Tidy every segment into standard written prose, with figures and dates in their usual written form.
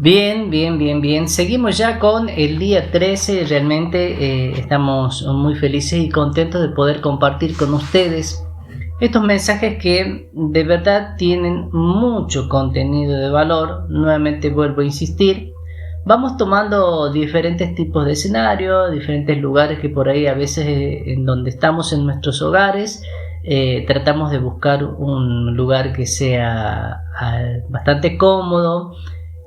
Bien, bien, bien, bien. Seguimos ya con el día 13. Realmente estamos muy felices y contentos de poder compartir con ustedes estos mensajes que de verdad tienen mucho contenido de valor. Nuevamente vuelvo a insistir. Vamos tomando diferentes tipos de escenarios, diferentes lugares que por ahí a veces en donde estamos en nuestros hogares, tratamos de buscar un lugar que sea bastante cómodo,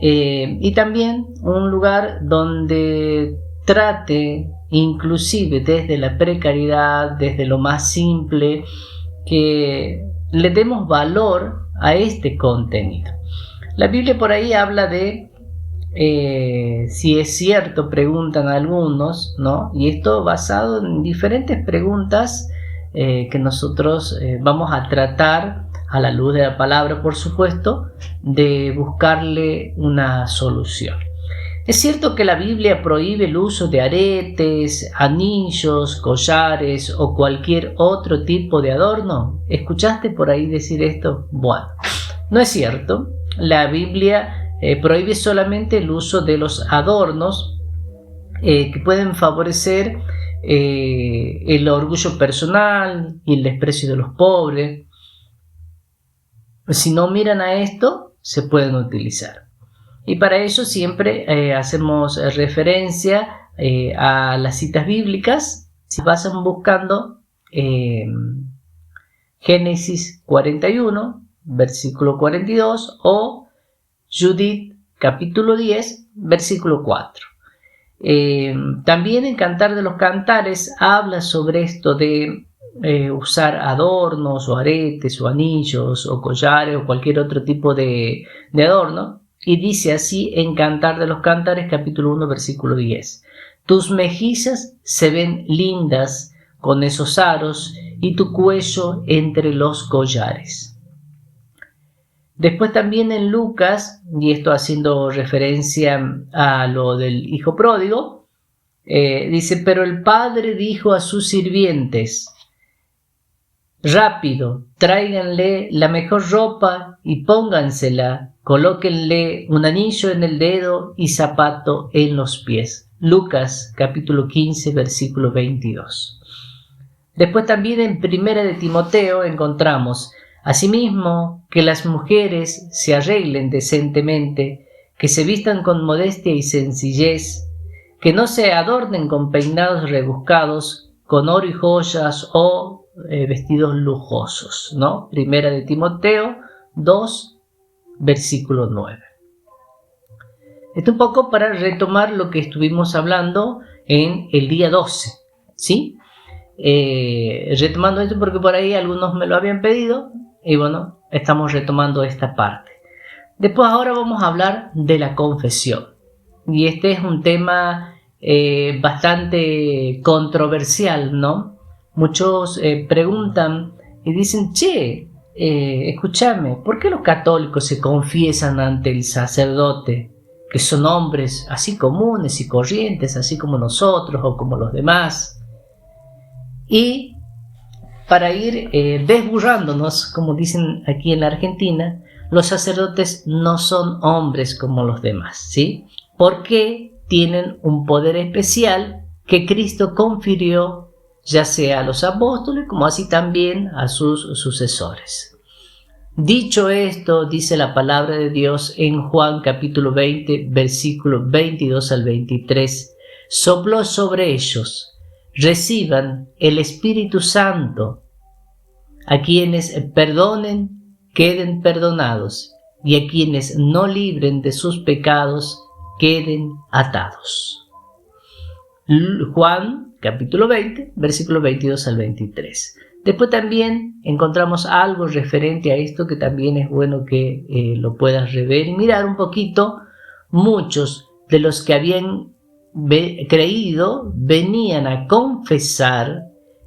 y también un lugar donde trate, inclusive desde la precariedad, desde lo más simple, que le demos valor a este contenido. La Biblia por ahí habla de, si es cierto, preguntan algunos, ¿no? Y esto basado en diferentes preguntas que nosotros vamos a tratar a la luz de la palabra, por supuesto, de buscarle una solución. Es cierto que la Biblia prohíbe el uso de aretes, anillos, collares o cualquier otro tipo de adorno. ¿Escuchaste por ahí decir esto? Bueno, no es cierto. La Biblia prohíbe solamente el uso de los adornos que pueden favorecer el orgullo personal y el desprecio de los pobres. Si no miran a esto, se pueden utilizar. Y para eso siempre hacemos referencia a las citas bíblicas. Si pasan buscando Génesis 41, versículo 42, o Judith, capítulo 10, versículo 4. También en Cantar de los Cantares habla sobre esto de usar adornos o aretes o anillos o collares o cualquier otro tipo de adorno, y dice así en Cantar de los Cantares capítulo 1 versículo 10: tus mejillas se ven lindas con esos aros y tu cuello entre los collares. Después también en Lucas, y esto haciendo referencia a lo del hijo pródigo, dice: pero el padre dijo a sus sirvientes: rápido, tráiganle la mejor ropa y póngansela, colóquenle un anillo en el dedo y zapato en los pies. Lucas capítulo 15 versículo 22. Después también en Primera de Timoteo encontramos: asimismo, que las mujeres se arreglen decentemente, que se vistan con modestia y sencillez, que no se adornen con peinados rebuscados, con oro y joyas o vestidos lujosos, ¿no? Primera de Timoteo 2, versículo 9. Esto un poco para retomar lo que estuvimos hablando en el día 12, ¿sí? Retomando esto porque por ahí algunos me lo habían pedido y bueno, estamos retomando esta parte. Después ahora vamos a hablar de la confesión, y este es un tema bastante controversial, ¿no? Muchos preguntan y dicen: escúchame, ¿por qué los católicos se confiesan ante el sacerdote, que son hombres así comunes y corrientes, así como nosotros o como los demás? Y para ir desburrándonos, como dicen aquí en la Argentina, los sacerdotes no son hombres como los demás, ¿sí? Porque tienen un poder especial que Cristo confirió ya sea a los apóstoles como así también a sus sucesores. Dicho esto, dice la palabra de Dios en Juan capítulo 20, versículo 22 al 23, sopló sobre ellos: reciban el Espíritu Santo. A quienes perdonen, queden perdonados, y a quienes no libren de sus pecados, queden atados. Juan capítulo 20, versículo 22 al 23. Después también encontramos algo referente a esto que también es bueno que lo puedas rever y mirar un poquito. Muchos de los que habían creído venían a confesar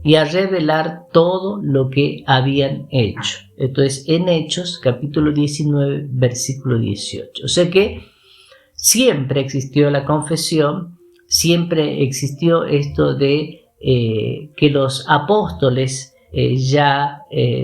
y a revelar todo lo que habían hecho. Esto es en Hechos capítulo 19, versículo 18. O sea que siempre existió la confesión. Siempre existió esto de que los apóstoles,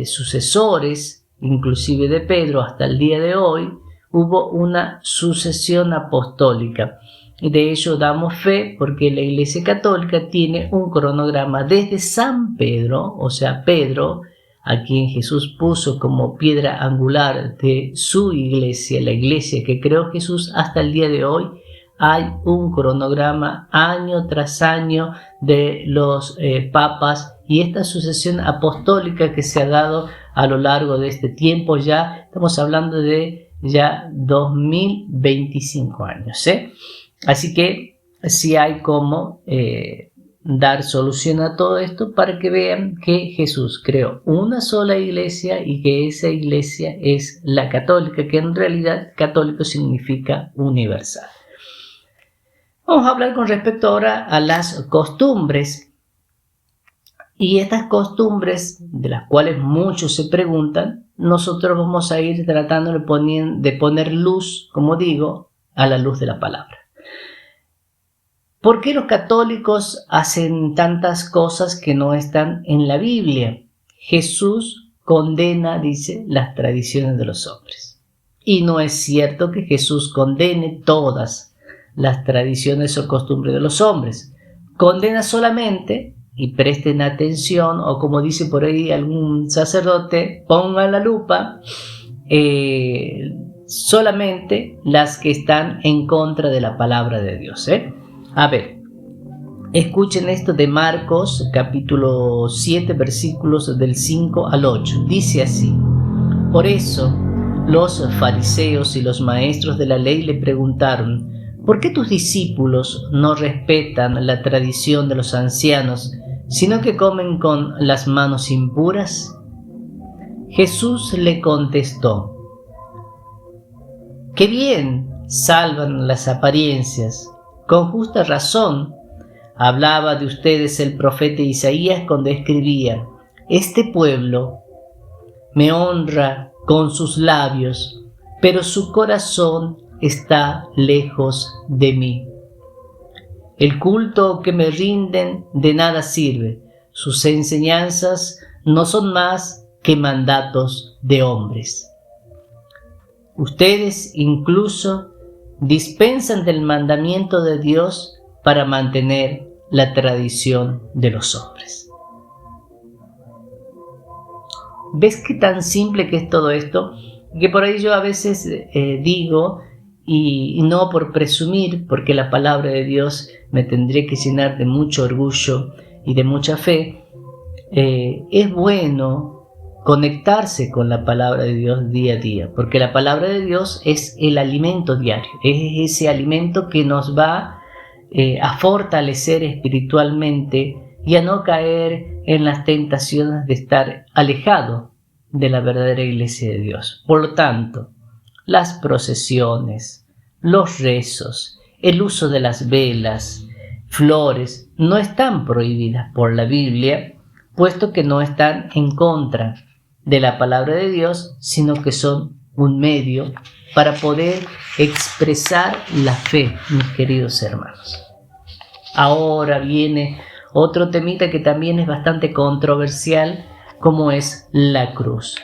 sucesores, inclusive de Pedro hasta el día de hoy, hubo una sucesión apostólica. Y de ello damos fe porque la Iglesia Católica tiene un cronograma desde San Pedro, o sea, Pedro, a quien Jesús puso como piedra angular de su iglesia, la iglesia que creó Jesús, hasta el día de hoy. Hay un cronograma año tras año de los papas y esta sucesión apostólica que se ha dado a lo largo de este tiempo. Ya estamos hablando de ya 2025 años, Así que sí hay como dar solución a todo esto para que vean que Jesús creó una sola iglesia y que esa iglesia es la católica, que en realidad católico significa universal. Vamos a hablar con respecto ahora a las costumbres. Y estas costumbres, de las cuales muchos se preguntan, nosotros vamos a ir tratando de poner luz, como digo, a la luz de la palabra. ¿Por qué los católicos hacen tantas cosas que no están en la Biblia? Jesús condena, dice, las tradiciones de los hombres. Y no es cierto que Jesús condene todas las tradiciones o costumbres de los hombres. Condena solamente, y presten atención, o como dice por ahí algún sacerdote, pongan la lupa, solamente las que están en contra de la palabra de Dios, A ver, escuchen esto de Marcos, capítulo 7, versículos del 5 al 8. Dice así: por eso los fariseos y los maestros de la ley le preguntaron: ¿por qué tus discípulos no respetan la tradición de los ancianos, sino que comen con las manos impuras? Jesús le contestó: ¡qué bien salvan las apariencias! Con justa razón hablaba de ustedes el profeta Isaías cuando escribía: este pueblo me honra con sus labios, pero su corazón está lejos de mí. El culto que me rinden de nada sirve, sus enseñanzas no son más que mandatos de hombres. Ustedes incluso dispensan del mandamiento de Dios para mantener la tradición de los hombres. ¿Ves qué tan simple que es todo esto? Que por ahí yo a veces digo, y no por presumir, porque la palabra de Dios me tendría que llenar de mucho orgullo y de mucha fe, es bueno conectarse con la palabra de Dios día a día, porque la palabra de Dios es el alimento diario, es ese alimento que nos va a fortalecer espiritualmente y a no caer en las tentaciones de estar alejado de la verdadera iglesia de Dios. Por lo tanto, las procesiones, los rezos, el uso de las velas, flores, no están prohibidas por la Biblia, puesto que no están en contra de la palabra de Dios, sino que son un medio para poder expresar la fe, mis queridos hermanos. Ahora viene otro temita que también es bastante controversial, como es la cruz.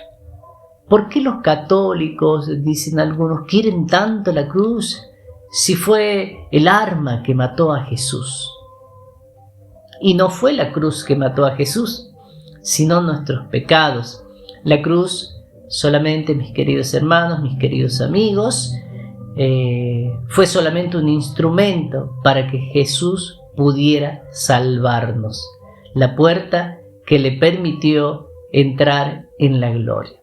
¿Por qué los católicos, dicen algunos, quieren tanto la cruz si fue el arma que mató a Jesús? Y no fue la cruz que mató a Jesús, sino nuestros pecados. La cruz solamente, mis queridos hermanos, mis queridos amigos, fue solamente un instrumento para que Jesús pudiera salvarnos, la puerta que le permitió entrar en la gloria.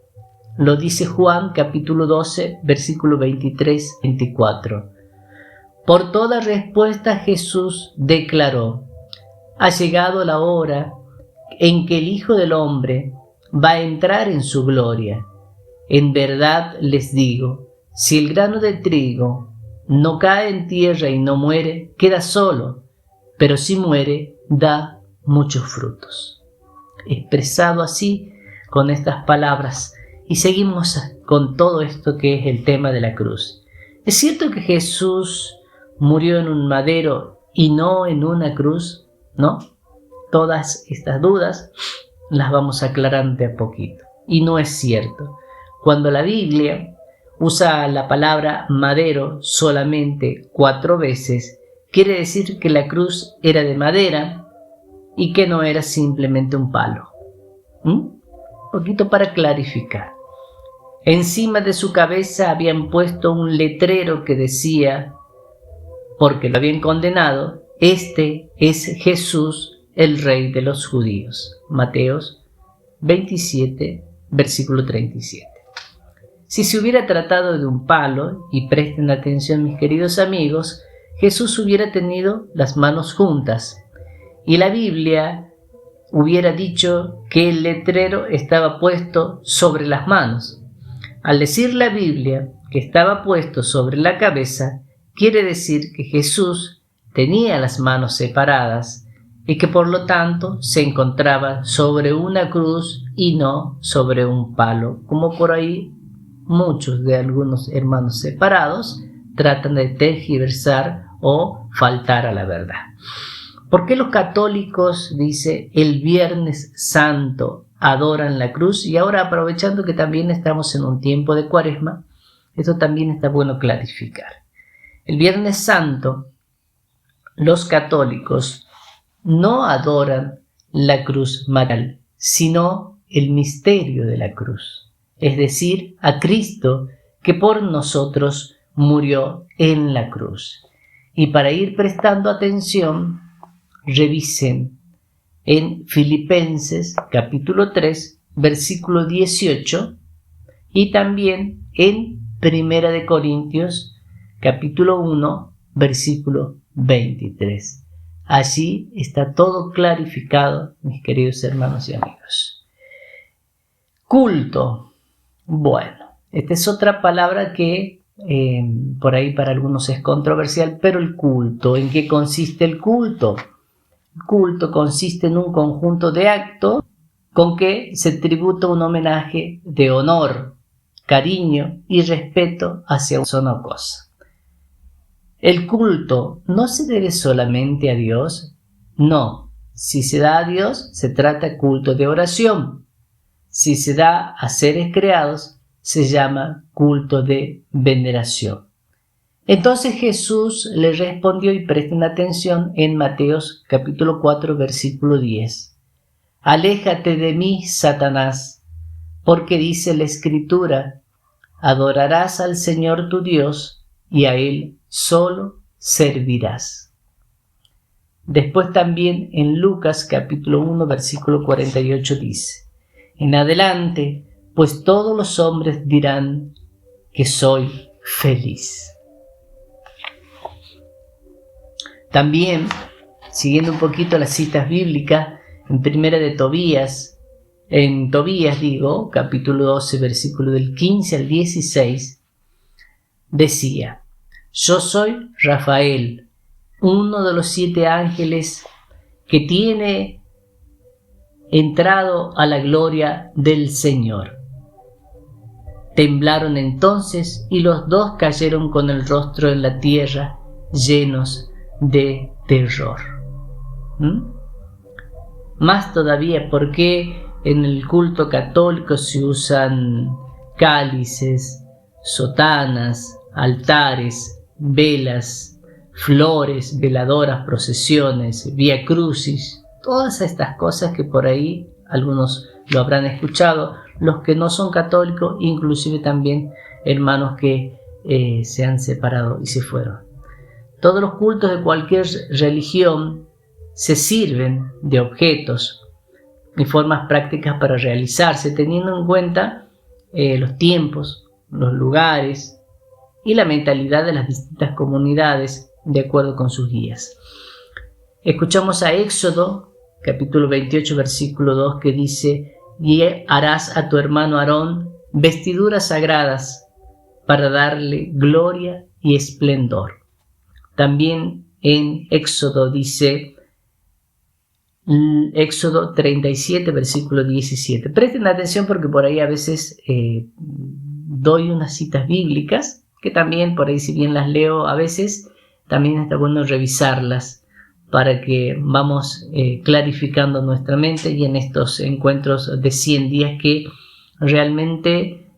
Lo dice Juan capítulo 12, versículo 23-24. Por toda respuesta Jesús declaró: ha llegado la hora en que el Hijo del Hombre va a entrar en su gloria. En verdad les digo, si el grano de trigo no cae en tierra y no muere, queda solo, pero si muere, da muchos frutos. Expresado así, con estas palabras, y seguimos con todo esto que es el tema de la cruz. ¿Es cierto que Jesús murió en un madero y no en una cruz? ¿No? Todas estas dudas las vamos aclarando de a poquito. Y no es cierto. Cuando la Biblia usa la palabra madero solamente 4 veces, quiere decir que la cruz era de madera y que no era simplemente un palo. Un poquito para clarificar. Encima de su cabeza habían puesto un letrero que decía, porque lo habían condenado, este es Jesús, el Rey de los judíos. Mateos 27, versículo 37. Si se hubiera tratado de un palo, y presten atención mis queridos amigos, Jesús hubiera tenido las manos juntas y la Biblia hubiera dicho que el letrero estaba puesto sobre las manos. Al decir la Biblia que estaba puesto sobre la cabeza, quiere decir que Jesús tenía las manos separadas y que por lo tanto se encontraba sobre una cruz y no sobre un palo, como por ahí muchos de algunos hermanos separados tratan de tergiversar o faltar a la verdad. ¿Por qué los católicos, dice, el Viernes Santo adoran la cruz? Y ahora, aprovechando que también estamos en un tiempo de Cuaresma, esto también está bueno clarificar. El Viernes Santo, los católicos no adoran la cruz marial, sino el misterio de la cruz, es decir, a Cristo que por nosotros murió en la cruz. Y para ir prestando atención, revisen en Filipenses capítulo 3, versículo 18 y también en Primera de Corintios capítulo 1, versículo 23. Allí está todo clarificado, mis queridos hermanos y amigos. Culto. Bueno, esta es otra palabra que por ahí para algunos es controversial, pero el culto, ¿en qué consiste el culto? El culto consiste en un conjunto de actos con que se tributa un homenaje de honor, cariño y respeto hacia una sola cosa. El culto no se debe solamente a Dios, no. Si se da a Dios, se trata culto de oración. Si se da a seres creados, se llama culto de veneración. Entonces Jesús le respondió, y presten atención en Mateos capítulo 4, versículo 10. Aléjate de mí, Satanás, porque dice la Escritura, adorarás al Señor tu Dios y a Él solo servirás. Después también en Lucas capítulo 1, versículo 48 dice, en adelante, pues todos los hombres dirán que soy feliz. También, siguiendo un poquito las citas bíblicas, en Primera de Tobías, capítulo 12, versículo del 15 al 16, decía, yo soy Rafael, uno de los 7 ángeles que tiene entrado a la gloria del Señor. Temblaron entonces y los 2 cayeron con el rostro en la tierra, llenos de terror. Más todavía, porque en el culto católico se usan cálices, sotanas, altares, velas, flores, veladoras, procesiones, vía crucis, todas estas cosas que por ahí algunos lo habrán escuchado, los que no son católicos, inclusive también hermanos que se han separado y se fueron. Todos los cultos de cualquier religión se sirven de objetos y formas prácticas para realizarse, teniendo en cuenta los tiempos, los lugares y la mentalidad de las distintas comunidades de acuerdo con sus guías. Escuchamos a Éxodo, capítulo 28, versículo 2, que dice, y harás a tu hermano Aarón vestiduras sagradas para darle gloria y esplendor. También en Éxodo dice, Éxodo 37, versículo 17. Presten atención porque por ahí a veces doy unas citas bíblicas, que también por ahí si bien las leo a veces, también está bueno revisarlas para que vamos clarificando nuestra mente y en estos encuentros de 100 días que realmente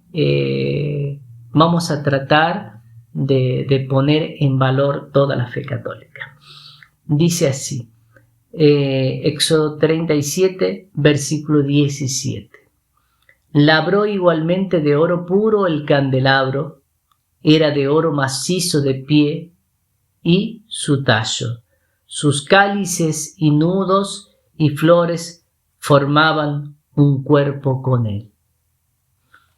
vamos a tratar de poner en valor toda la fe católica. Dice así, Éxodo 37, versículo 17. Labró igualmente de oro puro el candelabro, era de oro macizo de pie y su tallo. Sus cálices y nudos y flores formaban un cuerpo con él.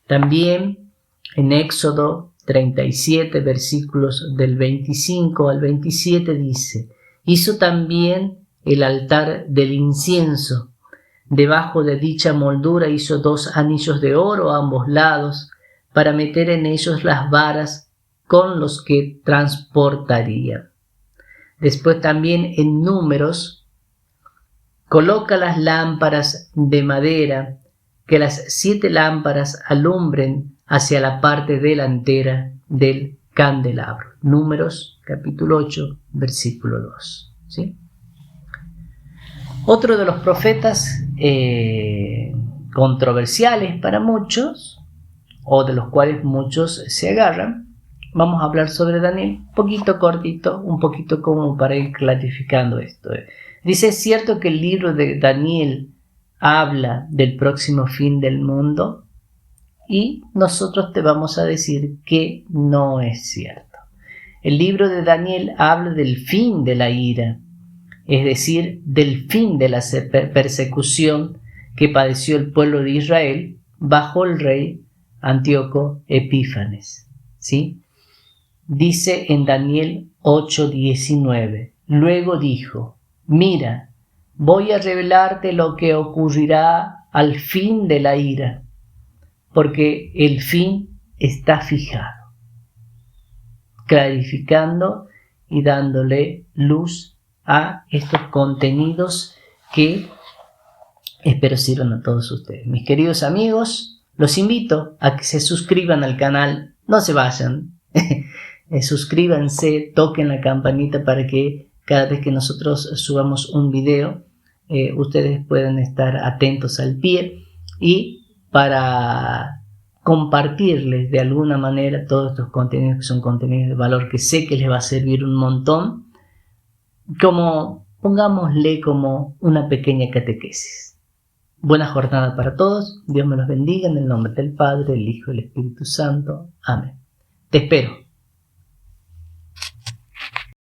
También en Éxodo 37, versículos del 25 al 27 dice, hizo también el altar del incienso. Debajo de dicha moldura hizo 2 anillos de oro a ambos lados para meter en ellos las varas con los que transportaría. Después también en Números, coloca las lámparas de madera, que las 7 lámparas alumbren hacia la parte delantera del candelabro. Números capítulo 8, versículo 2. ¿Sí? Otro de los profetas controversiales para muchos, o de los cuales muchos se agarran, vamos a hablar sobre Daniel, un poquito cortito, un poquito como para ir clarificando esto. Dice, ¿es cierto que el libro de Daniel habla del próximo fin del mundo? Y nosotros te vamos a decir que no es cierto. El libro de Daniel habla del fin de la ira, es decir, del fin de la persecución que padeció el pueblo de Israel bajo el rey Antíoco Epífanes. ¿Sí? Dice en Daniel 8:19, luego dijo, mira, voy a revelarte lo que ocurrirá al fin de la ira, porque el fin está fijado, clarificando y dándole luz a estos contenidos que espero sirvan a todos ustedes. Mis queridos amigos, los invito a que se suscriban al canal, no se vayan, suscríbanse, toquen la campanita para que cada vez que nosotros subamos un video, ustedes puedan estar atentos al pie y para compartirles de alguna manera todos estos contenidos que son contenidos de valor que sé que les va a servir un montón, como pongámosle como una pequeña catequesis. Buena jornada para todos, Dios me los bendiga en el nombre del Padre, del Hijo y del Espíritu Santo. Amén. Te espero.